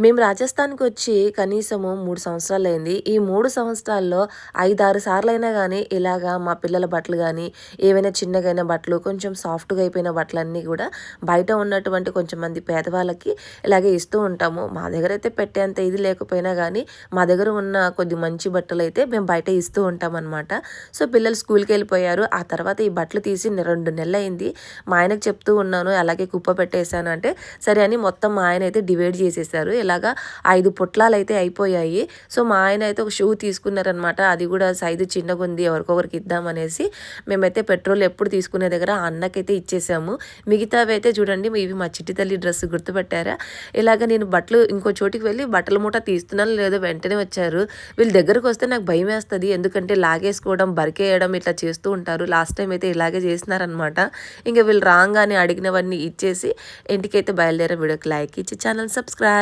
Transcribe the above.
మేము రాజస్థాన్‌కొచ్చి కనీసము 3 సంవత్సరాలయింది. ఈ 3 సంవత్సరాల్లో 5, 6 సార్లయినా గానీ ఇలాగా మా పిల్లల బట్టలు గానీ, ఏవైనా చిన్నగైన బట్టలు, కొంచెం సాఫ్ట్‌గా అయిపోయిన బట్టలన్నీ గూడా బయట ఉన్నటువంటి కొంచెం మంది పేదవాళ్ళకి ఇలాగే ఇస్తూ ఉంటాము. మా దగ్గరైతే పెట్టేంత ఇది లేకపోయినా గానీ, మా దగ్గర ఉన్న కొద్ది మంచి బట్టలైతే మేము బయట ఇస్తూ ఉంటామనమాట. సో, పిల్లలు స్కూలుకెళ్ళిపోయారు. ఆ తర్వాత ఈ బట్టలు తీసి 2 నెలలయింది. మా ఆయనకి చెప్తూ ఉన్నాను, అలాగే కుప్ప పెట్టేశాను అంటే, సరే అని మొత్తం మా ఆయనైతే డివైడ్ చేసేసారు. ఇలాగా 5 పుట్లాలైతే అయిపోయాయి. సో, మా ఆయన అయితే ఒక షూ తీసుకున్నారనమాట. అది గూడా సైజు చిన్నగుంది ఎవరికొకరికి ఇద్దామనేసి మేమైతే పెట్రోల్ ఎప్పుడు తీసుకునే దగ్గర ఆ అన్నకైతే ఇచ్చేసాము. మిగతావైతే చూడండి ఇవి మా చిట్టి తల్లి డ్రెస్ గుర్తుపట్టారా? ఇలాగ నేను బట్టలు ఇంకో చోటికి వెళ్ళి బట్టల మూట తీస్తున్నానో లేదో వెంటనే వచ్చారు. వీళ్ళ దగ్గరకొస్తే నాకు భయమేస్తది. ఎందుకంటే లాగేసుకోవడం, బరికేయడం ఇట్లా చేస్తూ ఉంటారు. లాస్ట్ టైమ్ అయితే ఇలాగే చేసినారనమాట. ఇంక వీళ్ళు రాంగానే అడిగినవన్నీ ఇచ్చేసి ఇంటికైతే బయలుదేరాం. వీడియోకి లైక్ ఇచ్చి ఛానల్ సబ్స్క్రైబ్.